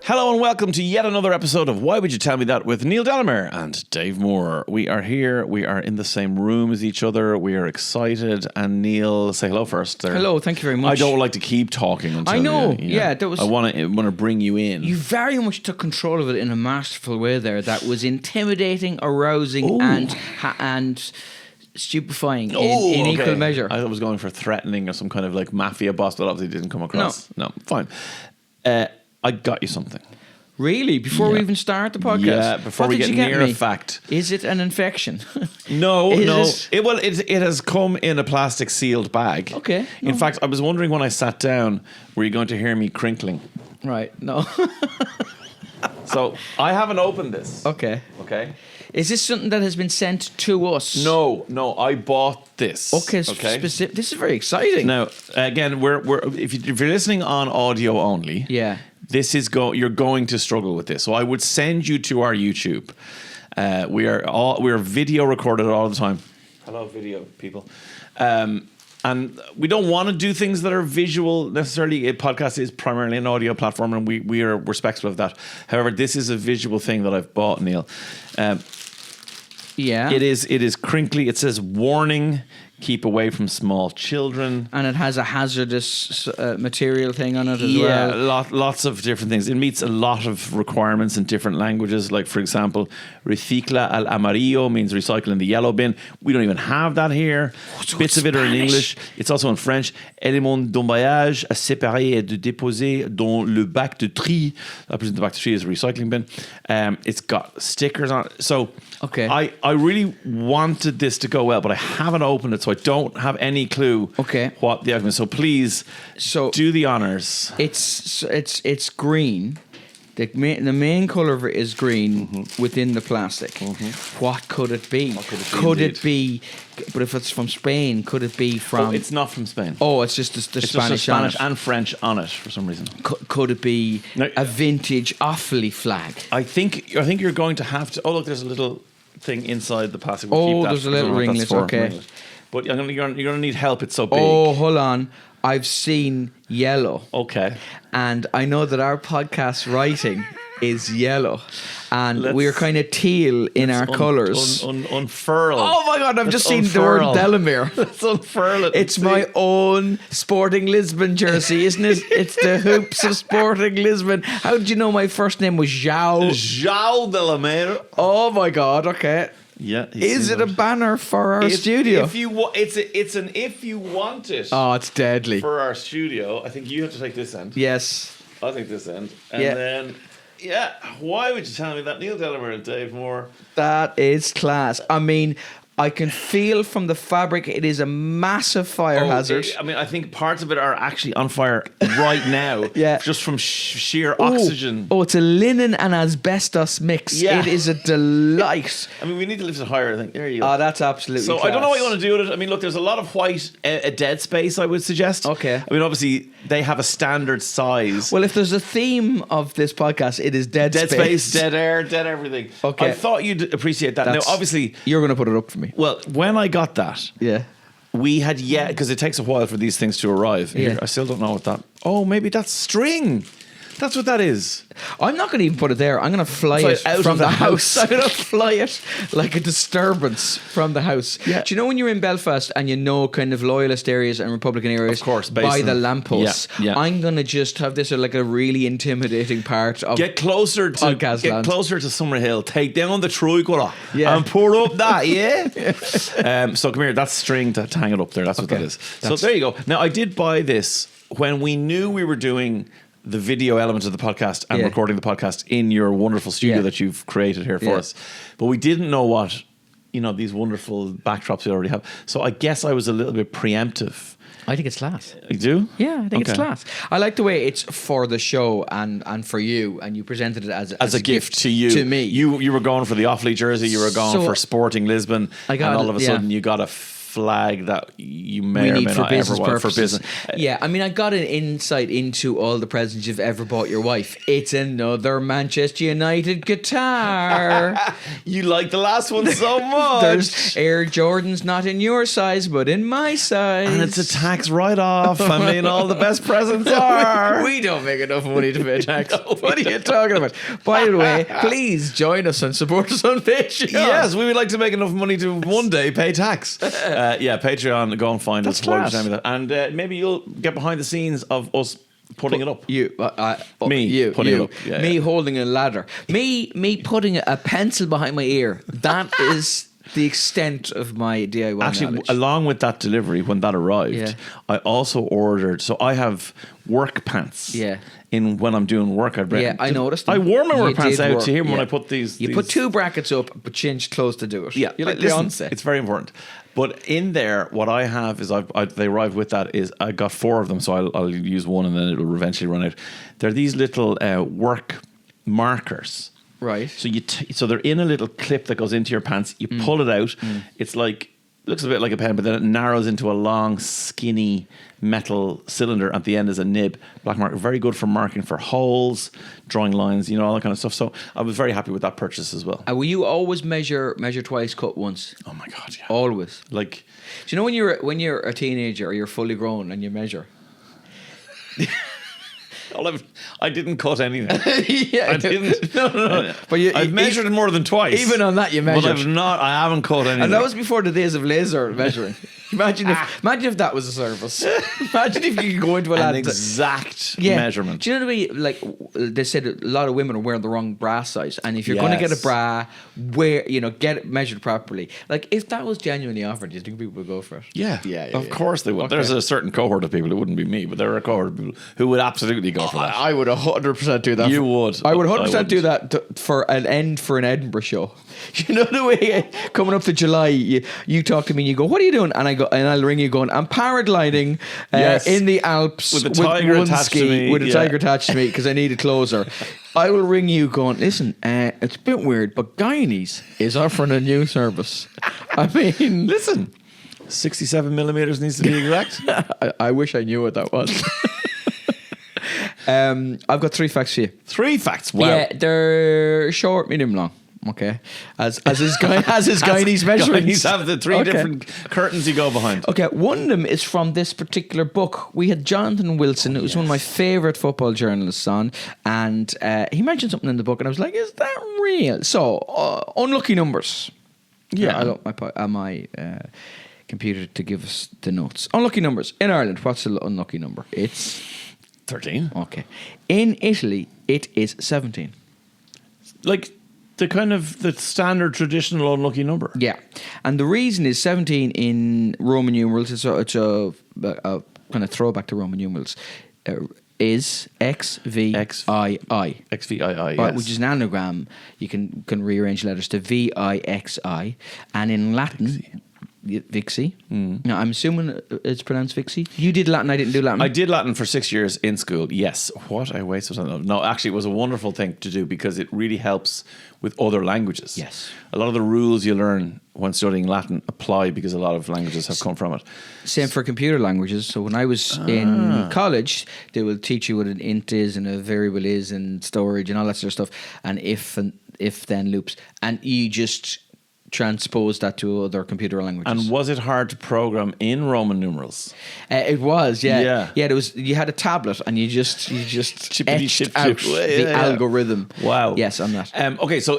Hello and welcome to yet another episode of Why Would You Tell Me That with Neil Delamere and Dave Moore. We are here. We are in the same room as each other. We are excited. And Neil, say hello first. There. Hello, thank you very much. I don't like to keep talking until I know. Yeah, that was. I want to bring you in. You very much took control of it in a masterful way there. That was intimidating, arousing, Ooh. and stupefying in equal measure. I was going for threatening or some kind of like mafia boss, but obviously didn't come across. No, fine. I got you something. Really? Before we even start the podcast? Yeah, before we get near a fact. Is it an infection? No. It has come in a plastic sealed bag. Okay. In fact, I was wondering when I sat down, were you going to hear me crinkling? Right, no. So, I haven't opened this. Okay. Is this something that has been sent to us? No, I bought this. Okay. Specific. This is very exciting. Now, again, if you're listening on audio only, this is you're going to struggle with this. So I would send you to our YouTube. We are video recorded all the time. Hello, video people. And we don't want to do things that are visual necessarily. A podcast is primarily an audio platform, and we are respectful of that. However, this is a visual thing that I've bought, Neil. It is crinkly. It says warning, keep away from small children. And it has a hazardous material thing on it as well. Yeah, lots of different things. It meets a lot of requirements in different languages. Like, for example, recicla al amarillo means recycle in the yellow bin. We don't even have that here. Bits of it are in English. It's also in French. Éléments d'emballage à séparer et de déposer dans le bac de tri. I presume the bac de tri is a recycling bin. It's got stickers on it. So I really wanted this to go well, but I haven't opened it, so I don't have any clue what the outcome is. So please do the honors. It's green. The main colour of it is green within the plastic. What could it be? Could it be? But if it's from Spain, could it be from? Oh, it's not from Spain. Oh, it's just the Spanish and French on it for some reason. Could it be a vintage Offaly flag? I think you're going to have to. Oh, look, there's a little thing inside the plastic. There's a little ringlet. Okay, but you're going to need help. It's so big. Oh, hold on. I've seen yellow. Okay. And I know that our podcast writing is yellow. And we're kind of teal in our colours. Unfurl. Oh my God, I've just seen the word Delamere. Let's unfurl it. It's my own Sporting Lisbon jersey, isn't it? It's the hoops of Sporting Lisbon. How did you know my first name was João? João Delamere. Oh my God, okay. Yeah. Is it a banner for our studio? If you want it. Oh, it's deadly. For our studio, I think you have to take this end. Yes. I'll take this end. And then, why would you tell me that? Neil Delamere and Dave Moore. That is class. I mean, I can feel from the fabric it is a massive fire hazard. I think parts of it are actually on fire right now. Just from sheer oxygen. Oh, it's a linen and asbestos mix. Yeah. It is a delight. We need to lift it higher, I think. There you go. Oh, that's absolutely class. I don't know what you want to do with it. Look, there's a lot of white, a dead space, I would suggest. Okay. Obviously, they have a standard size. Well, if there's a theme of this podcast, it is dead space. Dead space, dead air, dead everything. Okay. I thought you'd appreciate that. Now, obviously... You're going to put it up for me. Well, when I got that, we had because it takes a while for these things to arrive. Here, I still don't know what that. Oh, maybe that's string. That's what that is. I'm not going to even put it there. I'm going to fly it out from the house. I'm going to fly it like a disturbance from the house. Yeah. Do you know when you're in Belfast and you know kind of loyalist areas and Republican areas, of course, by the lampposts? Yeah. I'm going to just have this like a really intimidating part of get closer to Summerhill, take down the tricolour and pour up that. So come here, that's string to hang it up there. That's what that is. So there you go. Now I did buy this when we knew we were doing the video element of the podcast and recording the podcast in your wonderful studio that you've created here for us. But we didn't know what, these wonderful backdrops we already have. So I guess I was a little bit preemptive. I think it's class. You do? Yeah, I think it's class. I like the way it's for the show and for you, and you presented it as a gift to you. To me. You were going for the Offaly jersey, you were going for Sporting Lisbon, and all of a sudden you got a flag that you may We or need may for not business ever want for purposes. business. Yeah, I mean, I got an insight into all the presents you've ever bought your wife. It's another Manchester United guitar. You like the last one so much. There's Air Jordans, not in your size, but in my size. And it's a tax write-off. I mean, all the best presents are. We don't make enough money to pay tax. What are you talking about? By the way, please join us and support us on Patreon. Yes, we would like to make enough money to one day pay tax. Yeah, Patreon, go and find That's us. Why don't you class. tell me that? And maybe you'll get behind the scenes of us putting it up. You, Me you, putting you. it up. Yeah, me yeah. holding a ladder. Me putting a pencil behind my ear. That is the extent of my DIY Actually, knowledge. along with that delivery, when that arrived, Yeah. I also ordered. So I have work pants. Yeah. In when I'm doing work, Yeah, I noticed I them. wore my work You pants did out work, to here when yeah. I put these. You put 2 brackets up, but changed clothes to do it. Yeah, you like listen, Beyonce. it's very important. But in there, what I have is they arrived with that is I got 4 of them, so I'll use one and then it'll eventually run out. They're these little work markers. Right. So so they're in a little clip that goes into your pants. You pull it out. It's like looks a bit like a pen, but then it narrows into a long, skinny metal cylinder. At the end is a nib. Black marker, very good for marking for holes, drawing lines, all that kind of stuff. So I was very happy with that purchase as well. Will you always measure twice, cut once? Oh my god, yeah. Always. Like, Do you know when you're a teenager or you're fully grown and you measure? I didn't cut anything. Yeah, I didn't. No. But I've measured more than twice. Even on that, you But measured. I haven't cut anything. And that was before the days of laser measuring. Imagine if that was a service. Imagine if you could go into a an lab. exact Yeah. measurement. Do you know the way, like, they said a lot of women are wearing the wrong bra size, and if you're going to get a Yes. bra, get it measured properly. Like, if that was genuinely offered, do you think people would go for it? Yeah, Yeah, of course they would. Okay. There's a certain cohort of people, it wouldn't be me, but there are a cohort of people who would absolutely go for that. I would 100% do that. You would. I would I 100% do wouldn't. that for an Edinburgh show. You know the way coming up to July, you talk to me and you go, "What are you doing?" And I'll ring you going, "I'm paragliding Yes. in the Alps With a tiger one attached to ski me, with a yeah. tiger attached to me because I need a closer." I will ring you going, "Listen, it's a bit weird, but Guyanese is offering a new service." I mean, Listen, 67 millimeters needs to be exact. I wish I knew what that was. I've got 3 facts for you. 3 facts. Wow. Yeah, they're short, medium, long. Okay, as his Guyanese measurements. Guyanese have the 3 Okay. different curtains you go behind. Okay, one of them is from this particular book. We had Jonathan Wilson, who's one of my favourite football journalists on, and he mentioned something in the book, and I was like, "Is that real?" So, unlucky numbers. Yeah. I don't my computer to give us the notes. Unlucky numbers in Ireland. What's the unlucky number? It's 13. okay. In Italy, it is 17. Like the kind of the standard traditional unlucky number. Yeah, and the reason is 17 in Roman numerals. It's a kind of throwback to Roman numerals. Is XVII, XVII, yes. which is an anagram. You can rearrange letters to VIXI, and in Latin, Vixi. Now I'm assuming it's pronounced Vixi. You did Latin, I didn't do Latin. I did Latin for 6 years in school. Yes. What I wasted time. No, actually, it was a wonderful thing to do because it really helps with other languages. Yes. A lot of the rules you learn when studying Latin apply because a lot of languages have come from it. Same for computer languages. So when I was in college, they will teach you what an int is and a variable is and storage and all that sort of stuff, and if then loops, and you just transpose that to other computer languages. And was it hard to program in Roman numerals? It was, yeah. Yeah. There was. You had a tablet, and you just Chippity etched chip out chip. the Yeah. algorithm. Wow. Yes, on that. Okay, so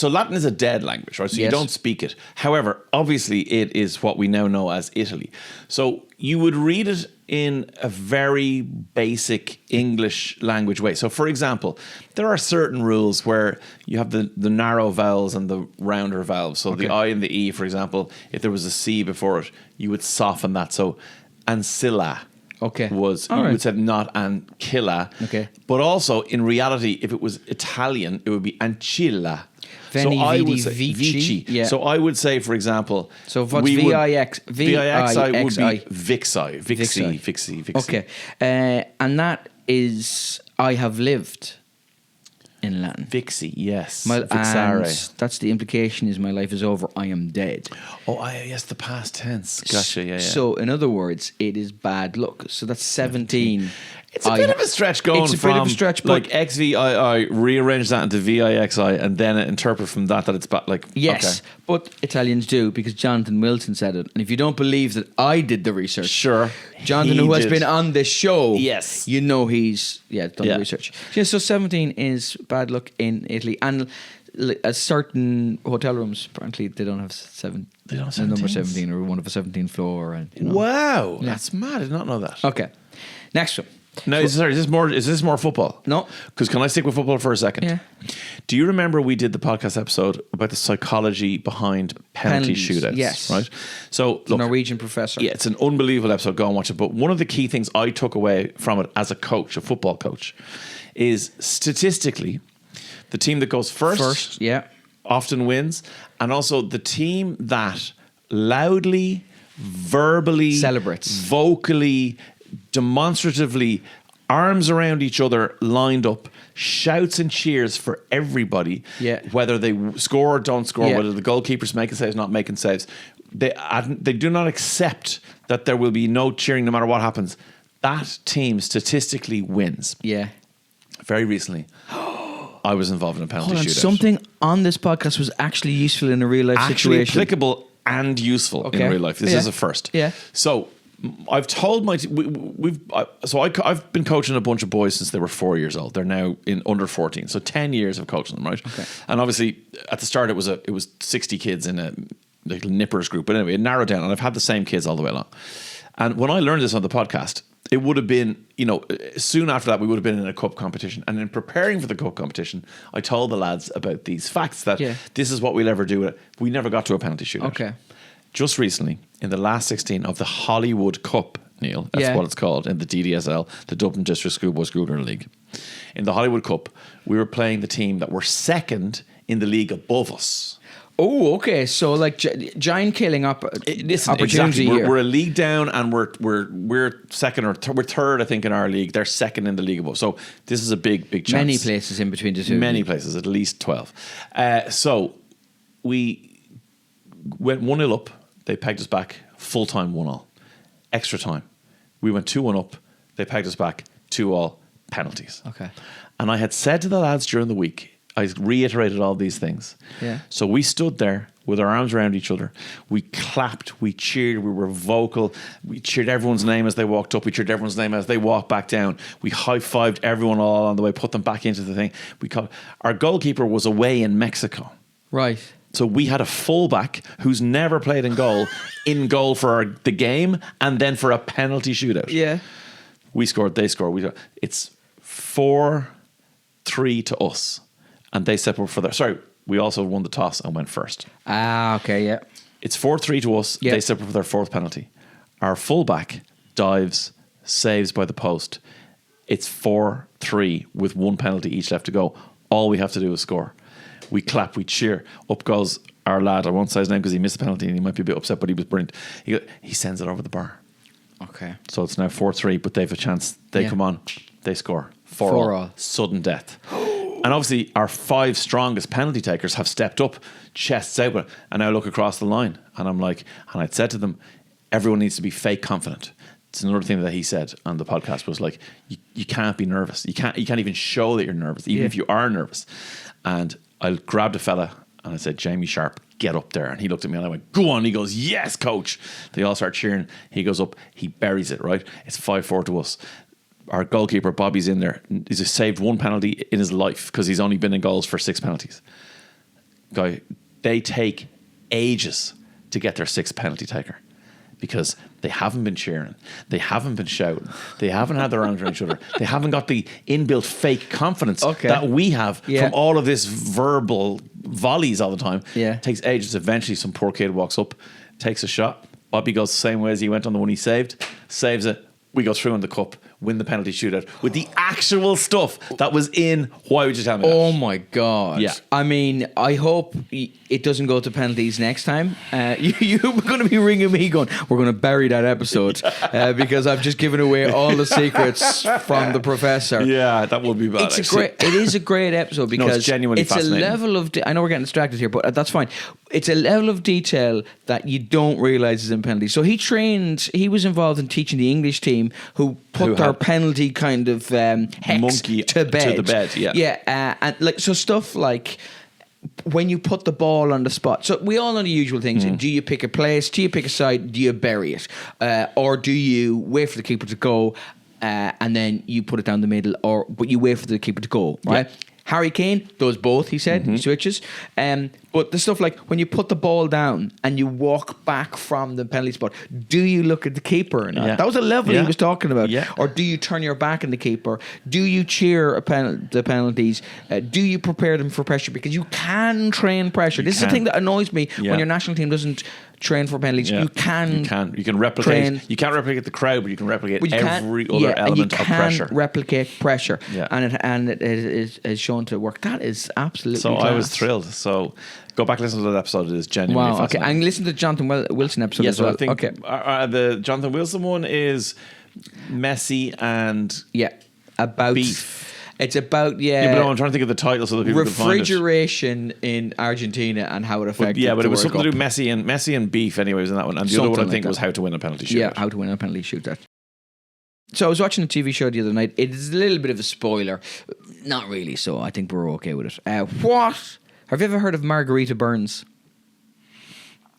Latin is a dead language, right? So you Yes. don't speak it. However, obviously it is what we now know as Italy. So you would read it in a very basic English language way. So for example, there are certain rules where you have the narrow vowels and the rounder vowels. So the I and the E, for example, if there was a C before it, you would soften that. So ancilla. Okay. Was All you right. would say not ancilla. Okay. But also in reality, if it was Italian, it would be ancilla. Veni, I vidi, would say vici. Yeah. So I would say, for example, So what's we would- VIX? VIXI would VIXI. be Vixi, Vixi, Vixi, Vixi. Okay, and that is I have lived in Latin. Vixie, yes. And Vixare. that's the implication is my life is over. I am dead. Oh, yes, the past tense. Gotcha, yeah. So, in other words, it is bad luck. So that's 17. It's a bit of a stretch going It's a from bit of a stretch, but like XVII, rearrange that into VIXI, and then interpret from that it's bad. Like, yes, okay. but Italians do, because Jonathan Wilson said it. And if you don't believe that I did the research, Sure. Jonathan, who has been on this show, Yes. you know he's done Yeah. the research. Yeah, so 17 is bad luck in Italy, and certain hotel rooms apparently they don't have They don't have the number 17s. 17 or one of a 17th floor, and you know. Wow, Yeah. that's mad. I did not know that. Okay, next one. No, sorry. Is this more football? No. Because can I stick with football for a second? Yeah. Do you remember we did the podcast episode about the psychology behind penalty Penalties, shootouts? yes. Right. So The look, Norwegian professor. yeah, it's an unbelievable episode. Go and watch it. But one of the key things I took away from it as a coach, a football coach, is statistically the team that goes first yeah. often wins, and also the team that loudly, verbally, Celebrates. vocally, demonstratively, arms around each other, lined up, shouts and cheers for everybody, Yeah. whether they score or don't score, Yeah. whether the goalkeeper's making saves, not making saves. They do not accept that there will be no cheering no matter what happens. That team statistically wins. Yeah. Very recently, I was involved in a penalty Hold on, shootout. something on this podcast was actually useful in a real life Actually situation. applicable and useful Okay. in real life. This Yeah. is a first. Yeah. So I've told my I've been coaching a bunch of boys since they were 4 years old. They're now in under 14, so 10 years of coaching them, right? Okay. And obviously at the start it was 60 kids in a like nippers group, but anyway, it narrowed down, and I've had the same kids all the way along. And when I learned this on the podcast, it would have been, soon after that, we would have been in a cup competition. And in preparing for the cup competition, I told the lads about these facts that this is what we'll ever do. We never got to a penalty shootout. Okay. Just recently, in the last 16 of the Hollywood Cup, Neil, that's Yeah. what it's called, in the DDSL, the Dublin District Schoolboys Schooler League. In the Hollywood Cup, we were playing the team that were second in the league above us. Oh, okay. So like giant killing Listen, opportunity exactly. here. We're a league down, and we're second or we're third, I think, in our league. They're second in the league above. So this is a big chance. Many places in between the two. Many places, at least 12. So we went 1-0 up. They pegged us back. Full time 1-1. Extra time. We went 2-1 up. They pegged us back 2-2. Penalties. Okay. And I had said to the lads during the week, I reiterated all these things. Yeah. So we stood there with our arms around each other. We clapped, we cheered, we were vocal. We cheered everyone's name as they walked up. We cheered everyone's name as they walked back down. We high-fived everyone all on the way, put them back into the thing. Our goalkeeper was away in Mexico. Right. So we had a fullback who's never played in goal for the game, and then for a penalty shootout. Yeah. We scored, they scored. It's 4-3 to us. And they set up for their... Sorry, we also won the toss and went first. Ah, okay, yeah. It's 4-3 to us. Yeah. They set up for their fourth penalty. Our fullback dives, saves by the post. It's 4-3 with one penalty each left to go. All we have to do is score. We clap, we cheer. Up goes our lad. I won't say his name because he missed a penalty and he might be a bit upset, but he was brilliant. He sends it over the bar. Okay. So it's now 4-3, but they have a chance. They come on, they score. 4-4. Sudden death. And obviously our 5 strongest penalty takers have stepped up, chests out, and now look across the line. And I'm like, and I'd said to them, everyone needs to be fake confident. It's another thing that he said on the podcast was like, you can't be nervous. You can't even show that you're nervous, even if you are nervous. And I grabbed a fella and I said, Jamie Sharp, get up there. And he looked at me and I went, go on. He goes, yes, coach. They all start cheering. He goes up, he buries it, right? It's 5-4 to us. Our goalkeeper, Bobby's in there. He's saved one penalty in his life because he's only been in goals for 6 penalties. Guy, they take ages to get their 6th penalty taker because they haven't been cheering. They haven't been shouting. They haven't had their arms around each other. They haven't got the inbuilt fake confidence that we have from all of this verbal volleys all the time. Yeah. It takes ages. Eventually, some poor kid walks up, takes a shot. Bobby goes the same way as he went on the one he saved, saves it. We go through in the cup. win the penalty shootout with the actual stuff that was in Why Would You Tell Me That? Oh my God. Yeah. I mean, I hope it doesn't go to penalties next time. You're going to be ringing me going, we're going to bury that episode because I've just given away all the secrets from the professor. Yeah, that would be bad. It is a great episode because it's genuinely fascinating. a level of... I know we're getting distracted here, but that's fine. It's a level of detail that you don't realise is in penalties. So he was involved in teaching the English team who put their penalty kind of hex monkey to bed. To the bed, yeah. Yeah, and like so stuff like when you put the ball on the spot. So we all know the usual things. Do you pick a place? Do you pick a side? Do you bury it? Or do you wait for the keeper to go and then you put it down the middle? But you wait for the keeper to go, right? Yeah. Harry Kane does both, he said. He switches. But the stuff like when you put the ball down and you walk back from the penalty spot, do you look at the keeper or not? Yeah. That was a level he was talking about. Yeah. Or do you turn your back on the keeper? Do you cheer the penalties? Do you prepare them for pressure? Because you can train pressure. This is the thing that annoys me when your national team doesn't train for penalties. Yeah. You can replicate. You can't replicate the crowd, but you can replicate every other element of pressure. You can replicate pressure. Yeah. And it is shown to work. That is absolutely So class. I was thrilled. So go back and listen to that episode. It is genuinely fascinating. Okay, and listen to the Jonathan Wilson episode as well. I think the Jonathan Wilson one is messy and about beef. It's about but no, I'm trying to think of the title so that people can find it. Refrigeration in Argentina and how it affected. But it was World something to Cup. do messy and beef. Anyways, in that one, and the other one I think was how to win a penalty shootout. Yeah, how to win a penalty shootout. So I was watching a TV show the other night. It is a little bit of a spoiler, not really. So I think we're okay with it. What? Have you ever heard of Margarita Burns?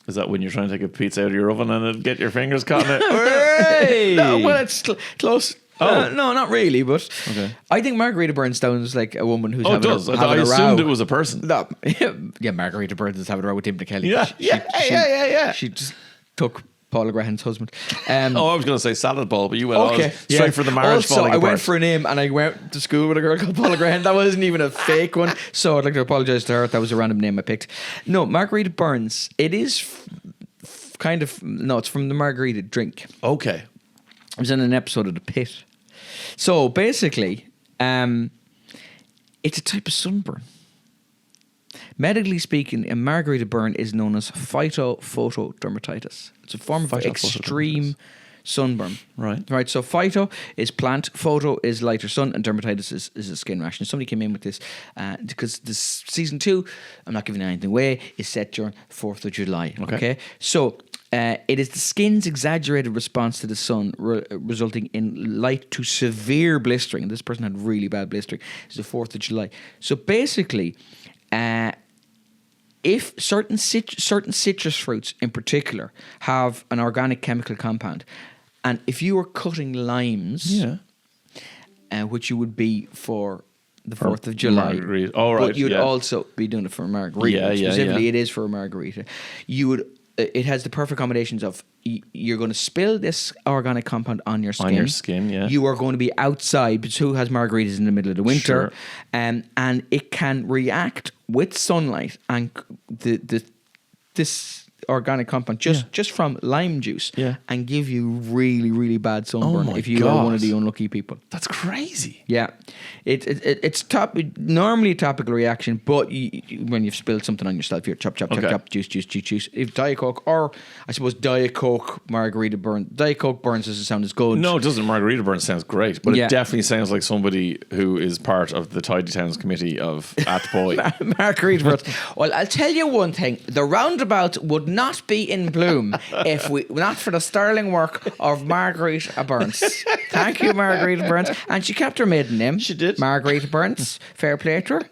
Is that when you're trying to take a pizza out of your oven and get your fingers caught in it? Hey! No, well, it's close. Oh. No, not really, but okay. I think Margarita Burns sounds like a woman who's having does. having I a assumed row. it was a person. No. Yeah, Margarita Burns is having a row with Tim Kelly. Yeah. She just took Paula Graham's husband. I was going to say salad ball, but you went straight for the marriage also, falling apart. I went for a name and I went to school with a girl called Paula Graham. That wasn't even a fake one. So I'd like to apologise to her. That was a random name I picked. No, Margarita Burns. It is it's from the Margarita drink. Okay. It was in an episode of The Pit. So basically, it's a type of sunburn. Medically speaking, a margarita burn is known as phytophotodermatitis. It's a form of extreme sunburn. Right. So phyto is plant, photo is lighter sun, and dermatitis is a skin rash. And somebody came in with this because this season 2, I'm not giving anything away, is set during 4th of July. Okay. So it is the skin's exaggerated response to the sun resulting in light to severe blistering. This person had really bad blistering. It's the 4th of July. So basically, if certain citrus fruits in particular have an organic chemical compound, and if you were cutting limes, which you would be for the 4th of July, but you'd also be doing it for a margarita. Specifically, it is for a margarita. You would. It has the perfect combinations of you're going to spill this organic compound on your skin. You are going to be outside, because who has margaritas in the middle of the winter? Sure. And it can react with sunlight and this organic compound just from lime juice and give you really, really bad sunburn if you are one of the unlucky people. That's crazy. Yeah. It's normally a topical reaction, but when you've spilled something on yourself, you're chop, juice. If Diet Coke, or I suppose Diet Coke margarita burn. Diet Coke burns doesn't sound as good. No, it doesn't. Margarita burn sounds great, but it definitely sounds like somebody who is part of the Tidy Towns committee of Athboy. Margarita burns. Well, I'll tell you one thing. The roundabout would not be in bloom if not for the sterling work of Margarita Burns. Thank you, Margarita Burns. And she kept her maiden name. She did. Margarita Burns. Fair play to her.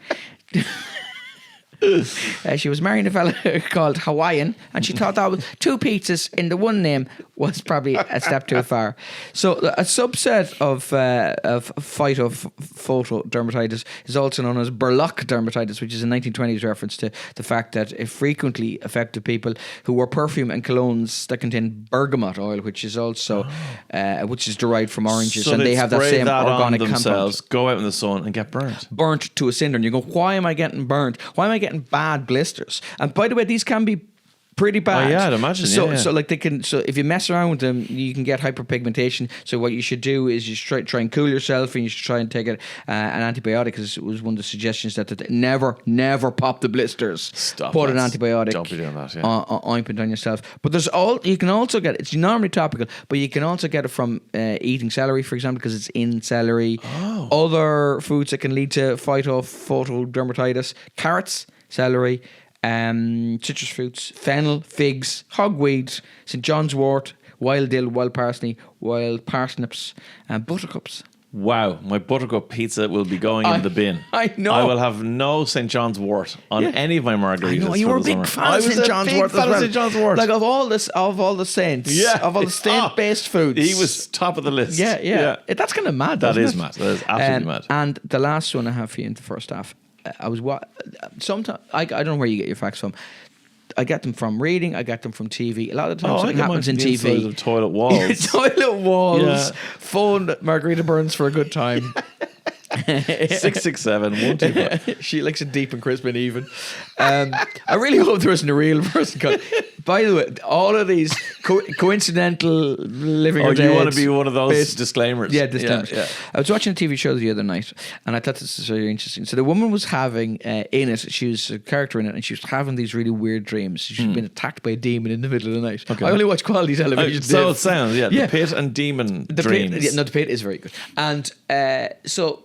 She was marrying a fella called Hawaiian, and she thought that was 2 pizzas in the one name was probably a step too far. So a subset of phytophotodermatitis is also known as Burlock dermatitis, which is a 1920s reference to the fact that it frequently affected people who wore perfume and colognes that contain bergamot oil, which is also which is derived from oranges, so and they have that same organic compound. compound. Go out in the sun and get burnt To a cinder, and you go, why am I getting burnt? Why am I getting bad blisters? And by the way, these can be pretty bad. Oh, yeah, I'd imagine. So, yeah. so like they can. So if you mess around with them, you can get hyperpigmentation. So what you should do is you should try and cool yourself, and you should try and take an antibiotic. Because it was one of the suggestions that never pop the blisters. Stop. Put an antibiotic. Don't be doing that. Yeah. Ointment on yourself. But you can also get it's normally topical, but you can also get it from eating celery, for example, because it's in celery. Oh. Other foods that can lead to photodermatitis: carrots, celery. Citrus fruits, fennel, figs, hogweed, St. John's wort, wild dill, wild parsley, wild parsnips, and buttercups. Wow, my buttercup pizza will be going in the bin. I know. I will have no St. John's wort on any of my margaritas. I know, you were a big fan of St. John's wort. St. John's wort. Like of all the saints, of all the saint-based foods. He was top of the list. Yeah. That's kind of mad, That isn't is it? mad. That is absolutely mad. And the last one I have for you in the first half, sometimes I don't know where you get your facts from. I get them from reading. I get them from TV. A lot of the time, something happens in TV. Of toilet walls. Toilet walls. Yeah. Phone Margarita Burns for a good time. 667 125. She likes it deep and crisp and even. I really hope there isn't a real person called. By the way, all of these coincidental living or dead. You want to be one of those disclaimers. Yeah, disclaimers. Yeah. I was watching a TV show the other night, and I thought this was very interesting. So the woman was having in it, she was a character in it, and she was having these really weird dreams. She'd been attacked by a demon in the middle of the night. Okay. I only watch quality television. So it sounds, the pit and demon dreams. The pit is very good. And so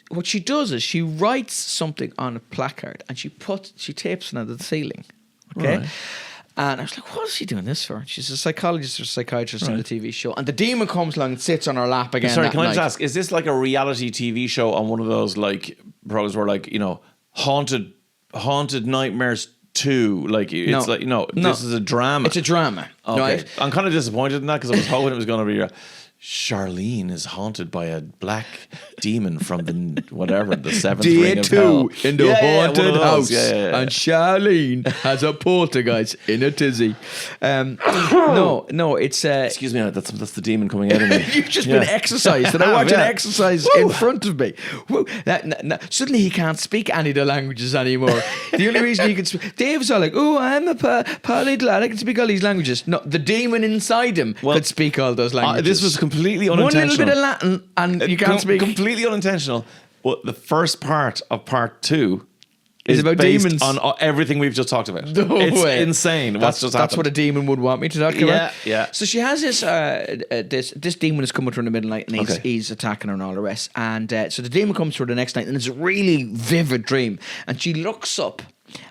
what she does is she writes something on a placard and she tapes it onto the ceiling. Okay. Right. And I was like, what is she doing this for? She's a psychologist or psychiatrist on the TV show. And the demon comes along and sits on her lap again. Sorry, can I just ask, is this like a reality TV show on one of those like programs where like, haunted nightmares 2? Like it's this is a drama. It's a drama. Okay. Right? I'm kind of disappointed in that because I was hoping it was going to be Charlene is haunted by a black demon from the seventh ring of hell. In the haunted house. Yeah. And Charlene has a poltergeist in a tizzy. No, it's... Excuse me, that's the demon coming out of me. You've just been exercised, and I watch an exercise in front of me. Suddenly he can't speak any of the languages anymore. The only reason he can speak... Dave's all like, I'm a polyglot, I can speak all these languages. No, the demon inside him could speak all those languages. This was completely unintentional. One little bit of Latin and you can't speak. Completely unintentional. But the first part of part 2 is about based demons on everything we've just talked about. No it's way. Insane. That's what a demon would want me to talk about. Yeah. So she has this demon is coming to her in the middle of the night and he's attacking her and all the rest. And so the demon comes to her the next night and it's a really vivid dream. And she looks up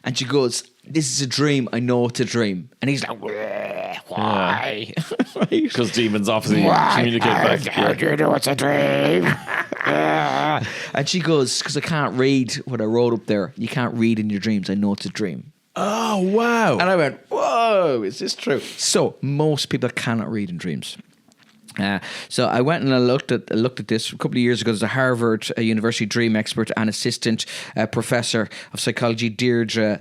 and she goes, "This is a dream. I know it's a dream." And he's like, "Why?" Because demons obviously communicate back. How do you know it's a dream? And she goes, "Because I can't read what I wrote up there. You can't read in your dreams. I know it's a dream." Oh, wow. And I went, "Whoa, is this true?" So most people cannot read in dreams. So I went and I looked at this a couple of years ago. There's a Harvard University dream expert and assistant professor of psychology, Deirdre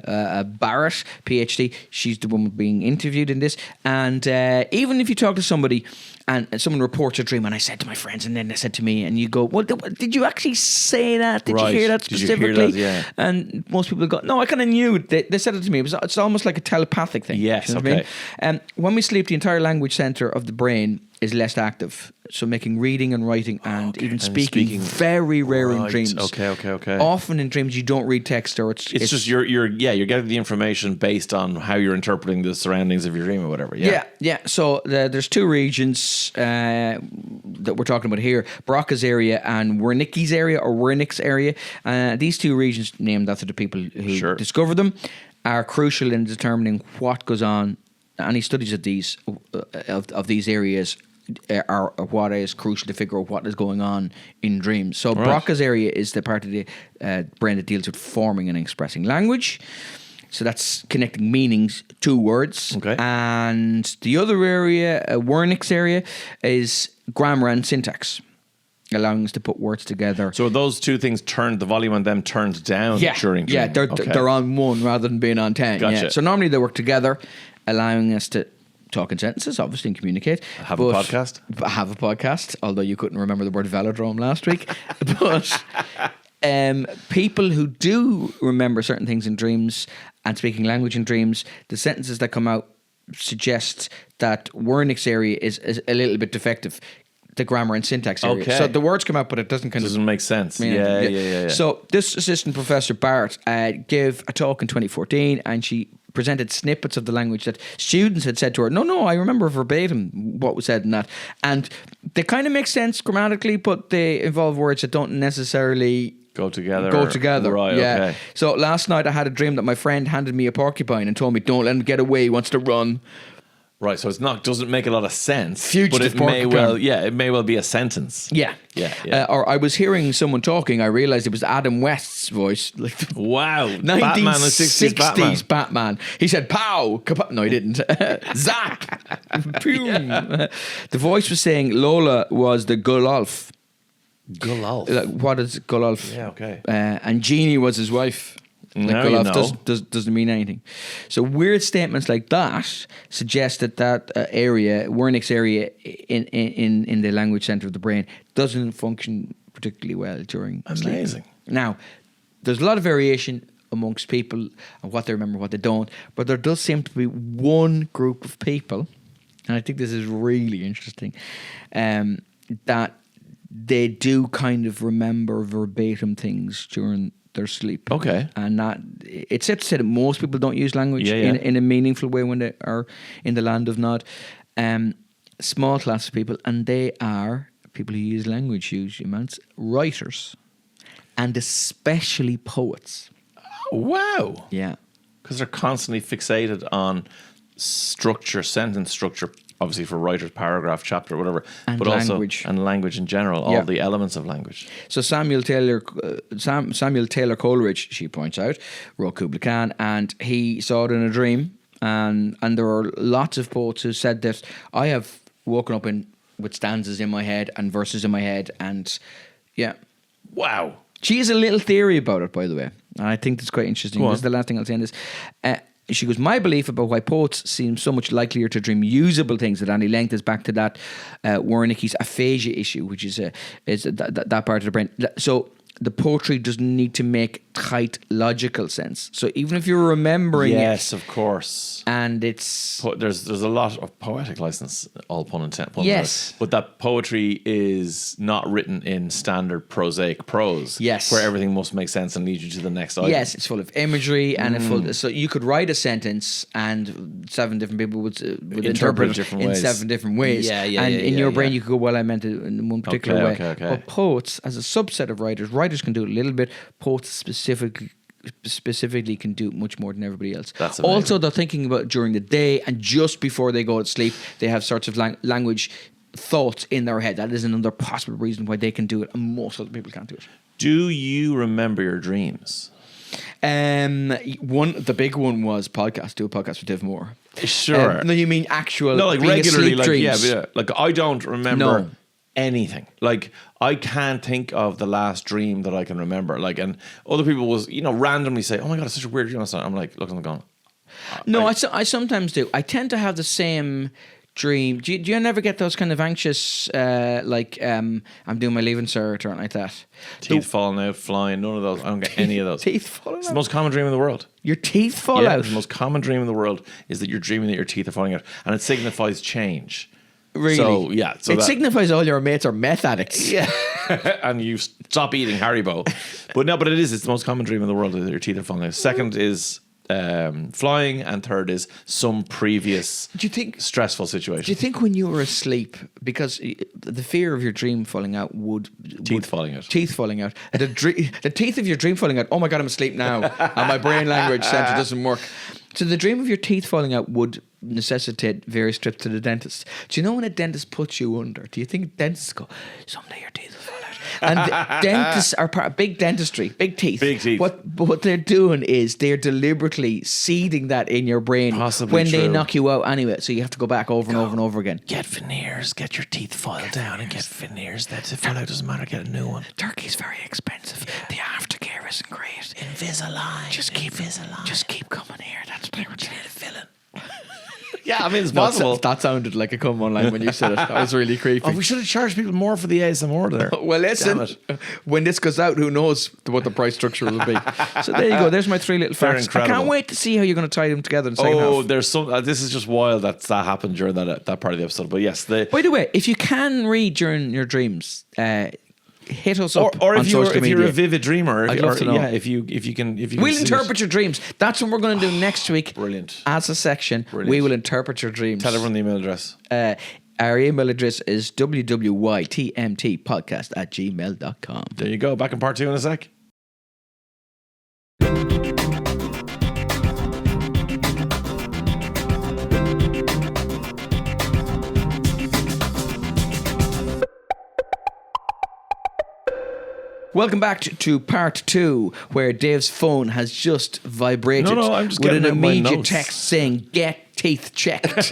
Barrett, PhD. She's the woman being interviewed in this. And even if you talk to somebody and someone reports a dream, and I said to my friends, and then they said to me, and you go, "Well, did you actually say that? Did you hear that specifically?" Did you hear that? Yeah. And most people go, "No, I kind of knew." They said it to me. It's almost like a telepathic thing. Yes, you know what I mean? When we sleep, the entire language center of the brain is less active. So making reading and writing and even speaking very rare in dreams. Okay. Often in dreams you don't read text or it's just you're getting the information based on how you're interpreting the surroundings of your dream or whatever. Yeah. So there's 2 regions that we're talking about here: Broca's area and Wernicke's area or Wernick's area. These 2 regions, named after the people who discovered them, are crucial in determining what goes on. Any studies of these areas are what is crucial to figure out what is going on in dreams. So Broca's area is the part of the brain that deals with forming and expressing language. So that's connecting meanings to words. Okay. And the other area, Wernick's area, is grammar and syntax, allowing us to put words together. So those 2 things the volume on them turned down during dreaming? Yeah, they're on 1 rather than being on 10. Gotcha. Yeah. So normally they work together, allowing us to talk in sentences, obviously, and communicate. Have a podcast, although you couldn't remember the word velodrome last week. But People who do remember certain things in dreams and speaking language in dreams, the sentences that come out suggest that Wernick's area is a little bit defective. The grammar and syntax area. Okay. So the words come out, but it doesn't Doesn't make sense. mean Yeah. anything. So this assistant professor Bart gave a talk in 2014, and she presented snippets of the language that students had said to her. No, I remember verbatim what was said in that, and they kind of make sense grammatically, but they involve words that don't necessarily Go together. Right. Yeah. Okay. So last night I had a dream that my friend handed me a porcupine and told me, "Don't let him get away. He wants to run." Right, so doesn't make a lot of sense. Fugitive but it porcupine. may well be a sentence. Yeah. Or I was hearing someone talking. I realised it was Adam West's voice. Like, Wow. 1960s Batman, the 60s Batman. He said, "Pow!" No, he didn't. Zap! Boom. The voice was saying Lola was the Gulolf. Gulolf. What is Gulolf? Yeah, okay. And Jeannie was his wife. Now Gulolf you know. doesn't mean anything. So weird statements like that suggest that area, Wernick's area in the language center of the brain, doesn't function particularly well during sleep. Amazing. Now, there's a lot of variation amongst people and what they remember, what they don't, but there does seem to be one group of people, and I think this is really interesting, that they do kind of remember verbatim things during their sleep. Okay. And that it's safe to say that most people don't use language in a meaningful way when they are in the land of Nod. Small class of people, and they are people who use language huge amounts, writers, and especially poets. Wow. Yeah. Because they're constantly fixated on structure, sentence structure, obviously for writers, paragraph, chapter, whatever, And but language. also and language in general, all the elements of language. So Samuel Taylor Coleridge, she points out, wrote Kubla Khan, and he saw it in a dream. And there are lots of poets who said that I have woken up with stanzas in my head and verses in my head, and yeah. Wow. She has a little theory about it, by the way, and I think that's quite interesting. This is the last thing I'll say on this. She goes, my belief about why poets seem so much likelier to dream usable things at any length is back to that Wernicke's aphasia issue, which is that part of the brain. So the poetry doesn't need to make tight logical sense. So even if you're remembering yes, of course. And it's... There's a lot of poetic license, all pun intended. Yes. But that poetry is not written in standard prosaic prose. Yes. Where everything must make sense and lead you to the next item. Yes, it's full of imagery and so you could write a sentence and 7 different people would interpret it different in ways. 7 different ways. Yeah, and in your brain yeah. you could go, well, I meant it in one particular way. Okay. But poets, as a subset of writers can do it a little bit. Poets specifically can do much more than everybody else. That's amazing. Also, they're thinking about it during the day, and just before they go to sleep, they have sorts of language thoughts in their head. That is another possible reason why they can do it, and most other people can't do it. Do you remember your dreams? The big one was podcast. Do a podcast with Dave Moore. No, No, you mean actual? like being regularly, asleep dreams. yeah. Like I don't remember No. anything. Like I can't think of the last dream that I can remember. Like, and other people was randomly say, "Oh my god, it's such a weird dream." I'm like, looking, going. No, I sometimes do. I tend to have the same dream. Do you never get those kind of anxious, I'm doing my leaving cert or anything like that? Teeth falling out, flying. None of those. I don't get any of those. Teeth falling It's out? the most common dream in the world. Your teeth fall out? The most common dream in the world is that you're dreaming that your teeth are falling out, and it signifies change. Really? So yeah, it signifies all your mates are meth addicts. Yeah, and you stop eating Haribo. But it is. It's the most common dream in the world that your teeth are falling out. Second is flying, and third is some previous stressful situation. Do you think when you were asleep, because the fear of your dream falling out Teeth falling out. The teeth of your dream falling out, oh my god, I'm asleep now, and my brain language center doesn't work. So the dream of your teeth falling out would necessitate various trips to the dentist. Do you know when a dentist puts you under, do you think dentists go, someday your teeth will fall out? And dentists are part of big dentistry, big teeth. Big teeth. What they're doing is they're deliberately seeding that in your brain. Possibly when true. they knock you out anyway. So you have to go back over and over and over again. Get veneers, get your teeth filed down and get veneers. That's if fall out, doesn't matter, get a new one. Turkey's very expensive. The aftercare isn't great. Invisalign. Just keep coming here. That's pretty much You need a villain. Yeah, I mean, it's No, possible. that sounded like a come online when you said it. That was really creepy. Oh, we should have charged people more for the ASMR there. Well, listen, Damn it. when this goes out, who knows what the price structure will be. So there you go. There's my 3 little They're facts. I incredible. can't wait to see how you're going to tie them together in the second Oh, half. there's some. This is just wild that happened during that part of the episode. But yes, By the way, if you can read during your dreams, hit us up or on if social media. you're a vivid dreamer, I'd love to know. Yeah, if you can We'll see interpret it. your dreams. That's what we're going to do next week. Brilliant. As a section, Brilliant. we will interpret your dreams. Tell everyone the email address. Our email address is wwytmtpodcast@gmail.com. There you go. Back in part 2 in a sec. Welcome back to part 2, where Dave's phone has just vibrated No, I'm just with an getting out my immediate notes. text saying, "Get teeth checked."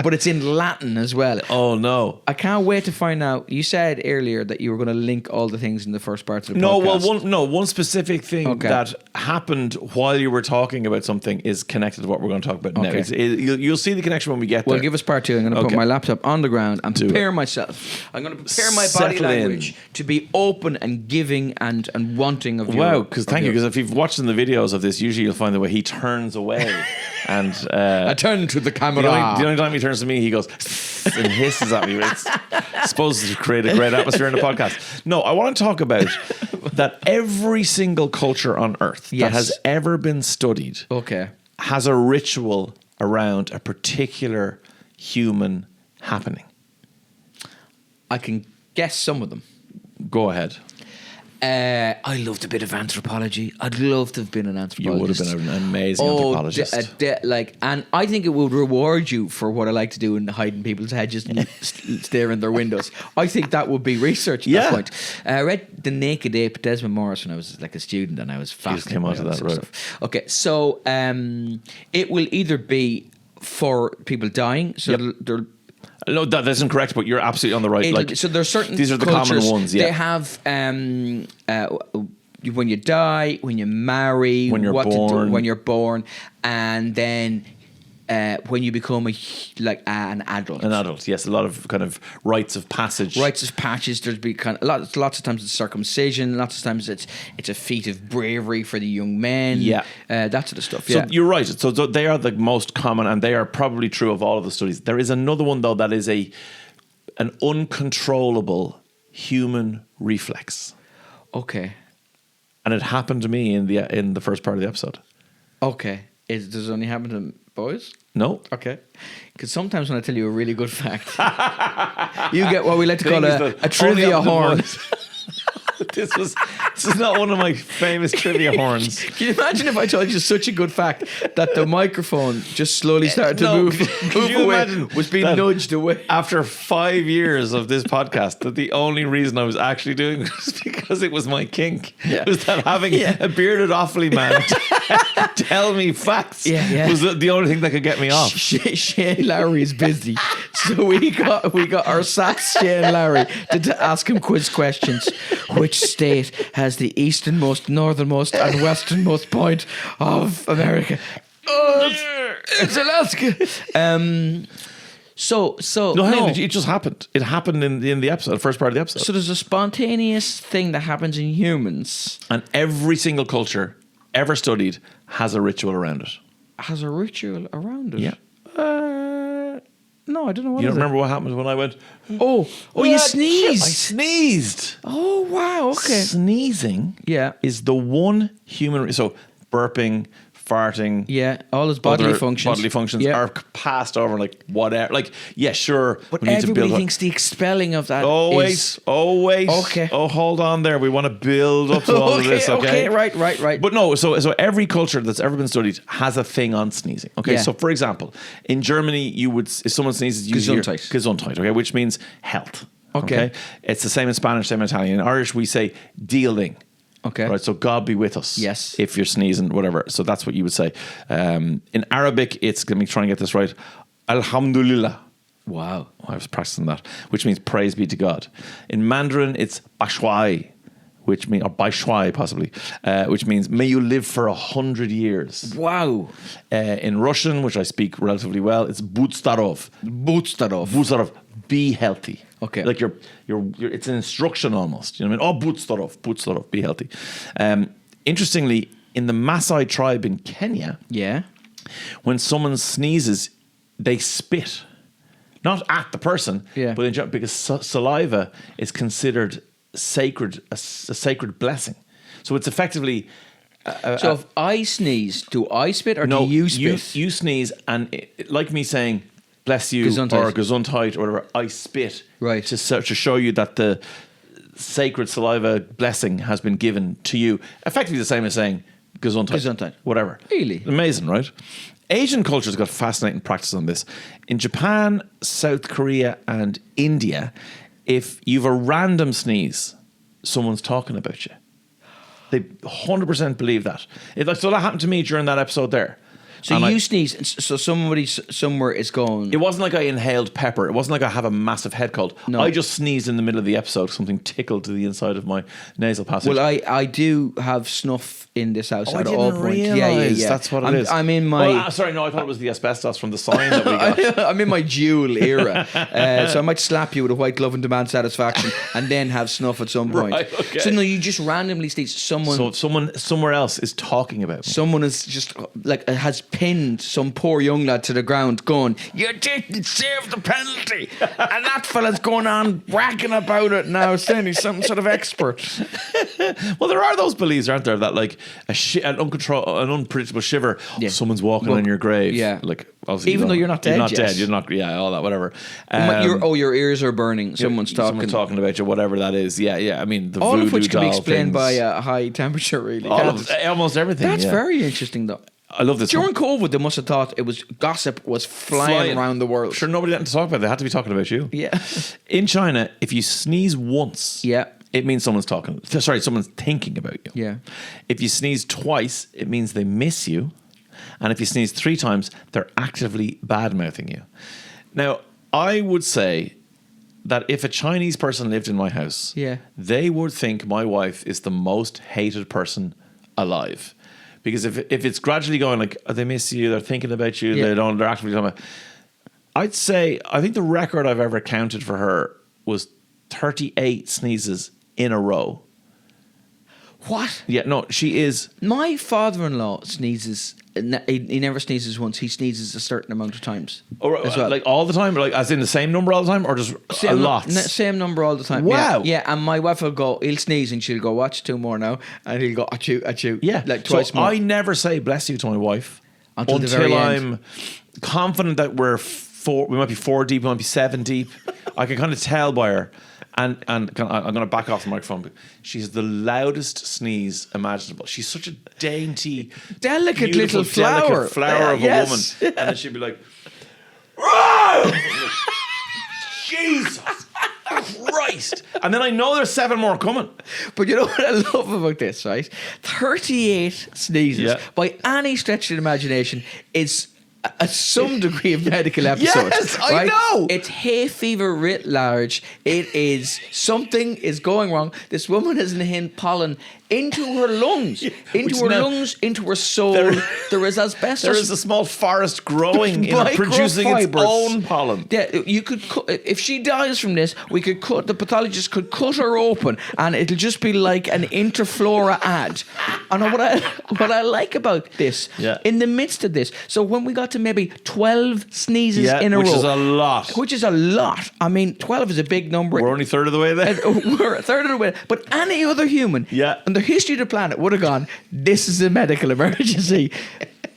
But it's in Latin as well. Oh no. I can't wait to find out. You said earlier that you were going to link all the things in the first part of the No, podcast. well, one specific thing Okay. that happened while you were talking about something is connected to what we're going to talk about now. Okay. You'll see the connection when we get Well, there. give us part 2. I'm going to put Okay. my laptop on the ground and Do prepare myself. I'm going to prepare my body Settle in. language to be open and giving and wanting of Wow, your- because of thank you. your- Because if you've watched in the videos of this, usually you'll find the way he turns away, and I turn to the camera. the only time he turns to me, he goes and hisses at me. It's supposed to create a great atmosphere in the podcast. No, I want to talk about that every single culture on Earth Yes. that has ever been studied Okay. has a ritual around a particular human happening. I can guess some of them. Go ahead. I loved a bit of anthropology. I'd love to have been an You anthropologist. would have been an amazing anthropologist. And I think it would reward you for what I like to do in hiding people's hedges and stare in their windows. I think that would be research at Yeah. that point. I read The Naked Ape, Desmond Morris, when I was like a student, and I was fascinated came by onto all this that, sort of right. stuff. Okay, so it will either be for people dying, so Yep. they'll No, that isn't correct, but you're absolutely on the right. Like, so there's certain these are the cultures, common ones. Yeah, they have when you die, when you marry, When you're what to do born. when you're born, and then when you become an adult. an adult. Yes, a lot of kind of rites of passage. Rites of patches. There's be kind of lots of times it's circumcision. Lots of times it's a feat of bravery for the young men. Yeah. That sort of stuff. So Yeah, you're right. So they are the most common, and they are probably true of all of the studies. There is another one though that is an uncontrollable human reflex, okay, and it happened to me in the first part of the episode. okay. Does it only happen to boys? No. Okay. Because sometimes when I tell you a really good fact, you get what we like to call Things a that trivia only horn. happen to boys. This is not one of my famous trivia horns. Can you imagine if I told you such a good fact that the microphone just slowly started to No, move could you away, imagine was being that nudged away? After 5 years of this podcast, that the only reason I was actually doing it was because it was my kink. Yeah. Was that having Yeah. a bearded Offaly man tell me facts Yeah. was the only thing that could get me off. Shane Lowry is busy, so we got our sass Shane Lowry to ask him quiz questions. Which state has the easternmost, northernmost, and westernmost point of America? Oh, it's Alaska. So No, hang on, it just happened. It happened in the episode, the first part of the episode. So there's a spontaneous thing that happens in humans. And every single culture ever studied has a ritual around it. Has a ritual around it. Yeah. No, I don't know what You is don't remember what happened when I went, Oh, you sneezed. I sneezed. Oh, wow, okay. Sneezing Yeah. is the one human... So burping, farting... Yeah, all his bodily other functions. bodily functions Yeah. are passed over like whatever. Like, yeah, sure. But we need to everybody build thinks the expelling of that Oh, is... wait. Okay. Oh, hold on there. We want to build up to all of this, okay? Right. But no, so every culture that's ever been studied has a thing on sneezing. Okay, Yeah. so for example, in Germany, if someone sneezes, you hear Gesundheit. Gesundheit, okay, which means health. Okay. It's the same in Spanish, same in Italian. In Irish, we say dealing. Okay. Right, so God be with us. Yes. If you're sneezing, whatever. So that's what you would say. In Arabic, it's, let me try and get this right, Alhamdulillah. Wow. I was practicing that, which means praise be to God. In Mandarin, it's Bashuai, which means, or Bai Shui possibly, which means may you live for 100 years. Wow. In Russian, which I speak relatively well, it's Budstarov. Budstarov. Be healthy. Okay. Like you're it's an instruction almost. You know what I mean? Oh, Budstarov, be healthy. Interestingly, in the Maasai tribe in Kenya, Yeah. when someone sneezes, they spit. Not at the person, Yeah. but in general, because saliva is considered sacred, a sacred blessing. So it's effectively. So if I sneeze, do I spit or No, do you spit? you sneeze, and like me saying, bless you, Gesundheit. or Gesundheit, or whatever, I spit. Right. To show you that the sacred saliva blessing has been given to you. Effectively the same as saying, Gesundheit. Gesundheit. Whatever. Really? Amazing, right? Asian culture's got fascinating practice on this. In Japan, South Korea, and India, if you've a random sneeze, someone's talking about you. They 100% believe that. So that happened to me during that episode there. So And you sneeze, so somebody somewhere is going. It wasn't like I inhaled pepper. It wasn't like I have a massive head cold. No. I just sneezed in the middle of the episode. Something tickled to the inside of my nasal passage. Well, I do have snuff in this house I at didn't all points. realise Yeah. that's what it I'm, is. I'm in my. Oh, sorry, no, I thought it was the asbestos from the sign that we got. I'm in my dual era, so I might slap you with a white glove and demand satisfaction, and then have snuff at some point. Right, okay. So no, you just randomly sneeze. So someone somewhere else is talking about me. Someone is just like has pinned some poor young lad to the ground, going, "You didn't save the penalty," and that fella's going on bragging about it now, saying he's some sort of expert. Well, there are those beliefs, aren't there, that like an unpredictable shiver. Yeah. Someone's walking on your grave. Yeah. Like obviously Even though you're not dead, You're not yes. dead. You're not. Yeah, all that. Whatever. Your ears are burning. Someone's talking about you. Whatever that is. Yeah, yeah. I mean, the all voodoo of which can be doll explained things. by a high temperature. Really, Almost everything. That's yeah. very interesting, though. I love this. During COVID, they must have thought it was gossip was flying around the world. Sure, nobody had to talk about it. They had to be talking about you. Yeah. In China, if you sneeze once, Yeah. it means someone's talking. Sorry, someone's thinking about you. Yeah. If you sneeze twice, it means they miss you. And if you sneeze 3 times, they're actively bad-mouthing you. Now, I would say that if a Chinese person lived in my house, Yeah. they would think my wife is the most hated person alive. Because if it's gradually going like, oh, they miss you, they're thinking about you, Yeah. they're actively talking about, I think the record I've ever counted for her was 38 sneezes in a row. What? Yeah, no, she is. My father-in-law sneezes. He never sneezes once. He sneezes a certain amount of times. As well. Like all the time, or like as in the same number all the time, or just a lot? Same number all the time. Wow. Yeah, and my wife will go, he'll sneeze and she'll go, watch 2 more now. And he'll go, achoo. Yeah, like twice so more. I never say bless you to my wife Until the very end. I'm confident that we might be 4 deep, we might be 7 deep. I can kind of tell by her. And I'm going to back off the microphone. But she's the loudest sneeze imaginable. She's such a dainty, Delicate beautiful, little flower. delicate flower of Yes. a woman. And then she'd be like, "Whoa!" Jesus Christ. And then I know there's 7 more coming. But you know what I love about this, right? 38 sneezes, Yeah. by any stretch of the imagination, is some degree of medical episode. Yes, I right? know. It's hay fever writ large. It is something is going wrong. This woman has inhaled pollen into her lungs, into her soul. There is asbestos. There is a small forest growing in it, producing its Microfibers. own pollen. Yeah, you could if she dies from this, the pathologist could cut her open, and it'll just be like an Interflora ad. And what I like about this, Yeah. in the midst of this, so when we got to maybe 12 sneezes in a row, which is a lot. which is a lot. I mean, 12 is a big number. We're only 1/3 of the way there. We're a third of the way. But any other human in the history of the planet would have gone, this is a medical emergency.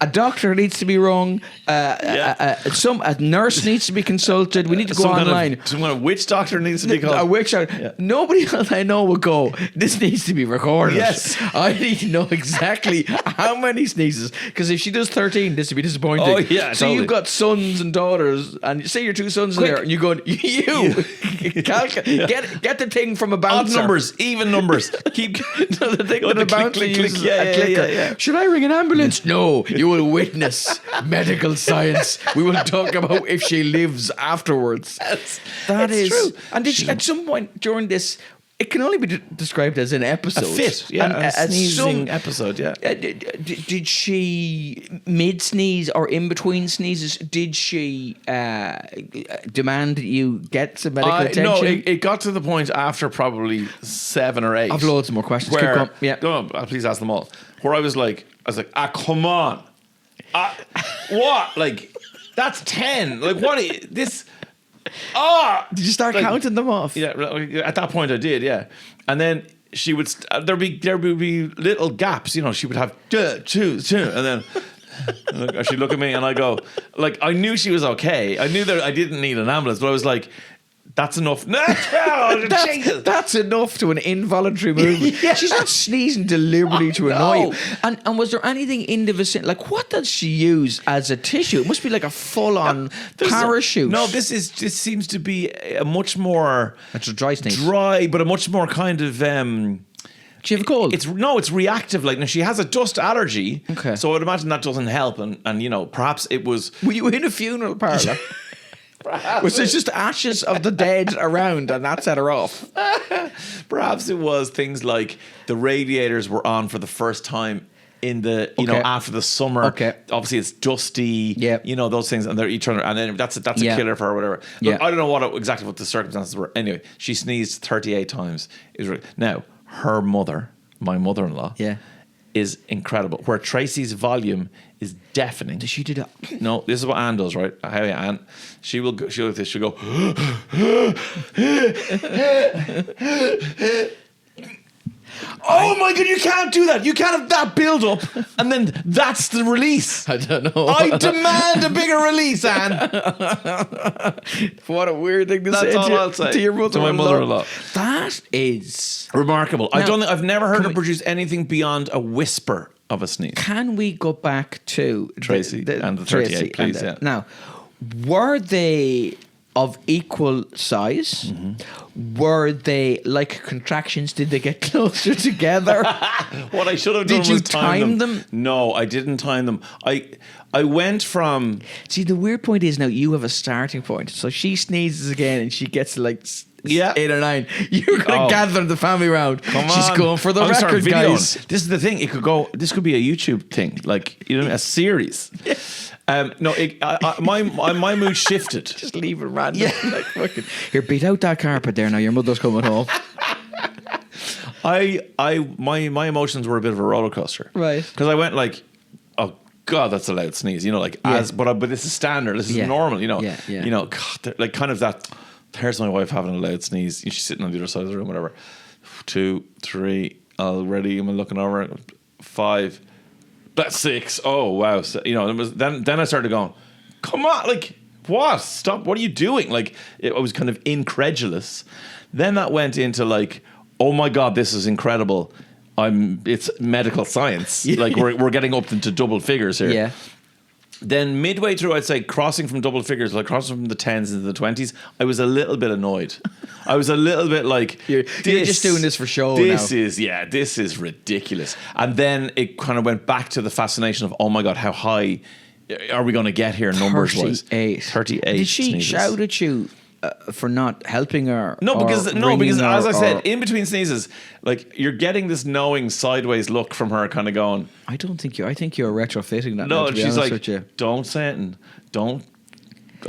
A doctor needs to be wrong. A nurse needs to be consulted. We need to go online. Some kind of witch doctor needs to be called. A witch doctor. Yeah. Nobody else I know would go, this needs to be recorded. Yes. I need to know exactly how many sneezes. Because if she does 13, this would be disappointing. Oh, yeah, So totally. you've got sons and daughters, and say your 2 sons are there, and you're going, get the thing from a Odd bouncer. numbers, even numbers. Keep The thing Go that to the bouncer click, uses yeah, a yeah, clicker. yeah. Should I ring an ambulance? No, you will witness medical science. We will talk about if she lives afterwards. That it's is true. And did she, at some point during this, It can only be described as an episode. A fit, yeah, a sneezing episode, yeah. Did she mid-sneeze or in between sneezes? Did she demand that you get some medical attention? No, it got to the point after probably 7 or 8. I've loads more questions. Where, Keep going. Yeah. No, please ask them all. Where I was like, come on. What? Like, that's 10. Like, what? This... Did you start counting them off? Yeah, at that point I did, yeah. And then she would there would be little gaps, you know. She would have 2, 2, and then she'd look at me and I go, like, I knew she was okay. I knew that I didn't need an ambulance, but I was like, that's enough. No, that's enough to an involuntary movement. Yeah. She's not sneezing deliberately to annoy you. And was there anything in the vicinity? Like, what does she use as a tissue? It must be like a full-on parachute. This seems to be a much more... It's a dry sneeze. Dry, but a much more kind of... Do you have a cold? It's reactive. Like, now she has a dust allergy. Okay. So I'd imagine that doesn't help. And you know, perhaps it was... Were you in a funeral parlour? Was there just ashes of the dead around and that set her off? Perhaps it was things like the radiators were on for the first time in the, you know, after the summer. Okay. Obviously it's dusty, you know, those things, and they're each other, and then that's a killer for her or whatever. Look, I don't know exactly what the circumstances were. Anyway, she sneezed 38 times. Now, her mother, my mother-in-law, is incredible. Where Tracy's volume is deafening. Does she do that? No, this is what Anne does, right? Anne, she'll go. Oh my God, you can't do that. You can't have that build up and then that's the release. I don't know. I demand a bigger release, Anne. What a weird thing to say. That's all I'll say to your mother-in-law. To my mother-in-law. That is remarkable. Now, I've never heard her produce anything beyond a whisper of a sneeze. Can we go back to Tracy and the 38, please? Yeah. Now, were they of equal size? Mm-hmm. Were they like contractions? Did they get closer together? What I should have done was was time them. No, I didn't time them. I went from... See, the weird point is now you have a starting point. So she sneezes again and she gets to like 8 or 9. You're going to gather the family round. Come She's on. going for the record, guys. This is the thing. This could be a YouTube thing. Like, you know, a series. No, my mood shifted. Just leave it random. Yeah. Like, fucking, here, beat out that carpet there now. Your mother's coming home. My emotions were a bit of a roller coaster. Right. Because I went like, oh God, that's a loud sneeze. You know, like but this is standard. This is normal. You know. Yeah. You know, God, like kind of that. There's my wife having a loud sneeze. She's sitting on the other side of the room, whatever. 2, 3. Already, I'm looking over. 5. That's 6. Oh wow! So, you know, it was then I started going, come on, like what? Stop! What are you doing? Like I was kind of incredulous. Then that went into like, oh my God, this is incredible. It's medical science. Like we're getting up into double figures here. Yeah. Then midway through, I'd say crossing from double figures, like crossing from the 10s into the 20s, I was a little bit annoyed. I was a little bit like, you're just doing this for show now. This is ridiculous. And then it kind of went back to the fascination of, oh my God, how high are we going to get here numbers wise? 38. Did she sneezes. shout at you for not helping her? No, because as I said, in between sneezes, like you're getting this knowing sideways look from her, kind of going. I think you're retrofitting that. No, now, to be she's honest like, with you. don't say it.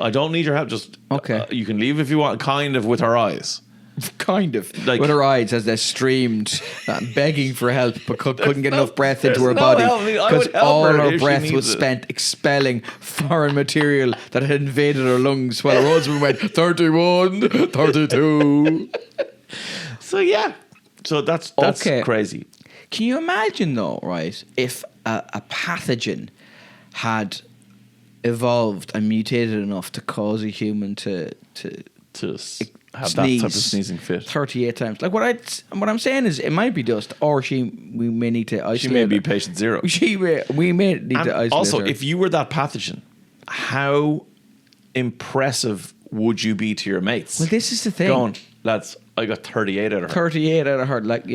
I don't need your help. Just okay. You can leave if you want. Kind of with her eyes. Kind of like with her eyes as they streamed, begging for help, but couldn't get enough breath into her body because all her breath was spent expelling foreign material that had invaded her lungs while her husband went 31, 32. So that's okay. Crazy. Can you imagine though, right? If a pathogen had evolved and mutated enough to cause a human to have that type of sneezing fit 38 times. Like what I'm saying is it might be dust, or we may need to isolate. She may be patient zero. We may need to isolate. Also, her. if you were that pathogen, how impressive would you be to your mates? Well, this is the thing. Going, lads, I got 38 out of her. 38 out of her. Like,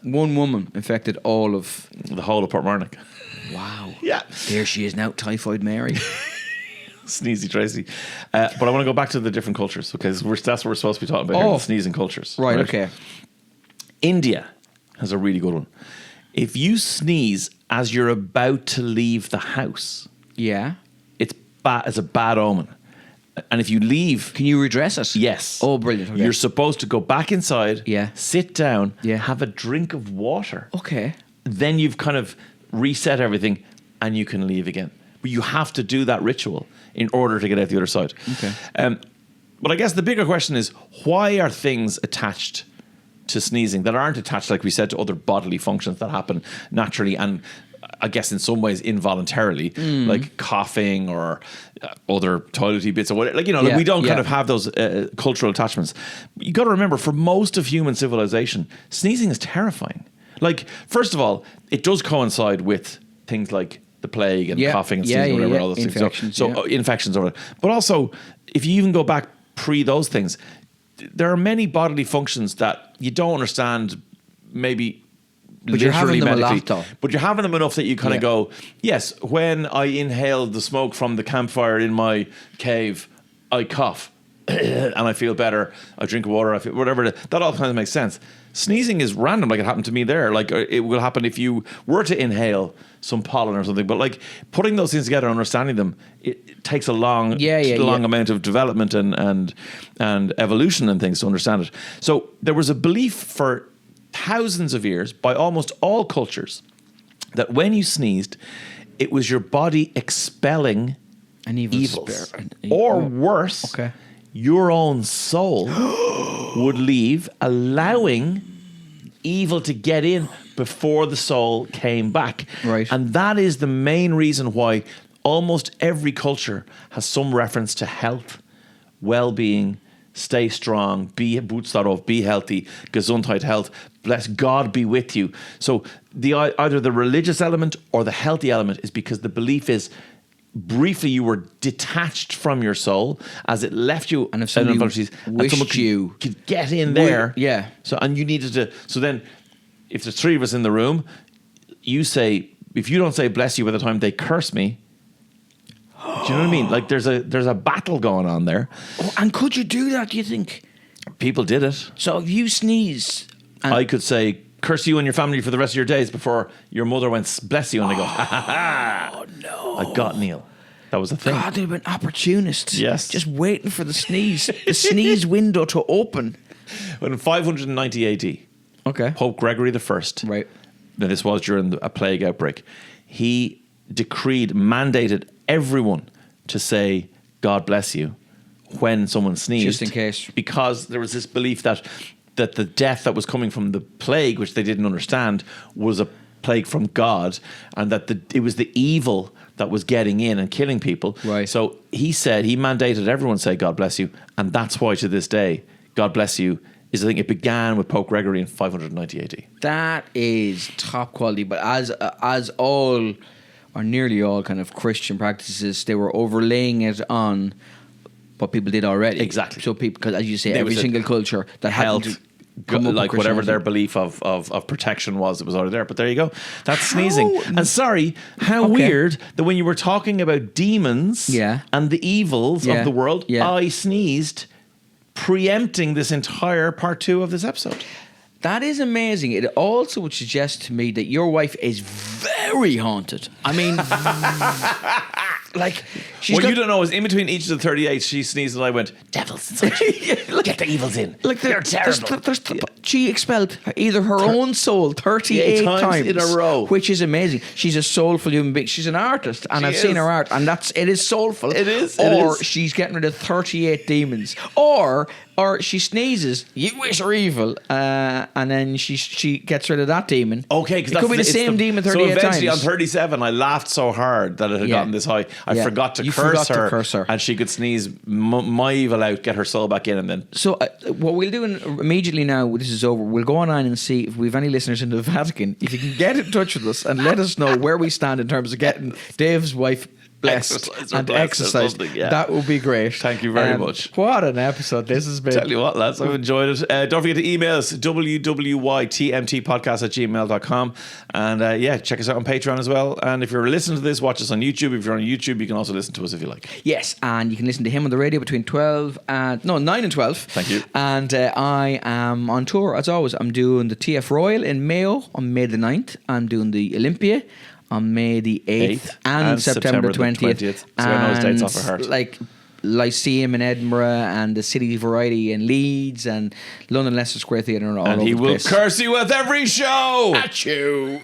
one woman infected all of the whole of Portmarnock. Wow. Yeah. There she is now, Typhoid Mary. Sneezy Tracy. But I want to go back to the different cultures, because that's what we're supposed to be talking about here, the sneezing cultures. Right, okay. India has a really good one. If you sneeze as you're about to leave the house, Yeah. it's a bad omen. And if you leave, Can you redress it? yes. Oh, brilliant. Okay. You're supposed to go back inside, Yeah. sit down, Yeah. have a drink of water. Okay. Then you've kind of reset everything and you can leave again. But you have to do that ritual in order to get out the other side. Okay. But I guess the bigger question is, why are things attached to sneezing that aren't attached, like we said, to other bodily functions that happen naturally and I guess in some ways involuntarily, like coughing or other toiletry bits or whatever. Like, Yeah, we don't kind yeah. of have those cultural attachments. You got to remember, for most of human civilization, sneezing is terrifying. Like, first of all, it does coincide with things like the plague and Yeah. coughing and Yeah, sneezing, yeah, whatever, yeah. all those Infections, things. So yeah. infections or whatever. But also, if you even go back pre those things, there are many bodily functions that you don't understand, maybe. But you're having them a medically, lot, though. but you're having them enough that you kind of Yeah. go, yes, when I inhale the smoke from the campfire in my cave, I cough and I feel better. I drink water, I feel whatever. That all kind of makes sense. Sneezing is random, like it happened to me there. Like it will happen if you were to inhale some pollen or something. But like putting those things together and understanding them, it takes a long amount of development and evolution and things to understand it. So there was a belief for thousands of years by almost all cultures that when you sneezed, it was your body expelling An evil evils. spirit. Or worse, Okay. your own soul would leave, allowing evil to get in before the soul came back. Right. And that is the main reason why almost every culture has some reference to health, well-being, stay strong, be healthy, Gesundheit, health, bless God be with you. So either the religious element or the healthy element is because the belief is briefly you were detached from your soul as it left you, And if somebody wished you could get in there, yeah. So and you needed to. So then, if there's three of us in the room, you say, if you don't say bless you by the time they curse me. Do you know what I mean? Like there's a battle going on there. Oh, and could you do that, do you think? People did it. So if you sneeze... And I could say, curse you and your family for the rest of your days before your mother went, bless you, and they go, ha ha ha. Oh, no. I got Neil. That was the thing. God, they've been opportunists. Yes. Just waiting for the sneeze window to open. But in 590 AD, Okay. Pope Gregory I, Right. now this was during a plague outbreak, he mandated everyone to say, God bless you, when someone sneezed. Just in case. Because there was this belief that the death that was coming from the plague, which they didn't understand, was a plague from God, and that it was the evil that was getting in and killing people. Right. So he mandated everyone say, God bless you. And that's why to this day, God bless you I think it began with Pope Gregory in 590 AD. That is top quality, but as all or nearly all kind of Christian practices, they were overlaying it on what people did already. Exactly. So people, because as you say, There every was a single culture that health, had come up like with whatever their Christianity. belief of protection was, it was already there. But there you go. That's sneezing. And how Okay. weird that when you were talking about demons Yeah. and the evils Yeah. of the world, Yeah. I sneezed, preempting this entire part 2 of this episode. That is amazing. It also would suggest to me that your wife is very haunted. I mean, like she's What got, you don't know is in between each of the 38, she sneezed and I went, devils inside you. Get the evils in. like They're terrible. She expelled either her own soul 38 times in a row. which is amazing. She's a soulful human being. She's an artist, and She I've seen is. her art, and it is soulful. It is, Or it is. she's getting rid of 38 demons, or she sneezes, you wish her evil, and then she gets rid of that demon. Okay, it could be the same demon 38 So eventually times. on 37, I laughed so hard that it had Yeah. gotten this high. I Yeah. forgot to You curse forgot to her, curse her. and she could sneeze my evil out, get her soul back in, and then So what we'll do immediately now this is over, we'll go online and see if we've any listeners in the Vatican. If you can get in touch with us and let us know where we stand in terms of getting Dave's wife blessed or and blessed or exercised. something, yeah. That would be great. Thank you very much. What an episode this has been. Tell you what, lads, I've enjoyed it. Don't forget to email us, wwytmtpodcast@gmail.com. And check us out on Patreon as well. And if you're listening to this, watch us on YouTube. If you're on YouTube, you can also listen to us if you like. Yes, and you can listen to him on the radio between 9 and 12. Thank you. And I am on tour, as always. I'm doing the TF Royal in Mayo on May the 9th. I'm doing the Olympia on May the 8th and September 20th. So I know his dates off by heart. Like Lyceum in Edinburgh and the City Variety in Leeds and London Leicester Square Theatre and all over And he the will place. curse you with every show. At you.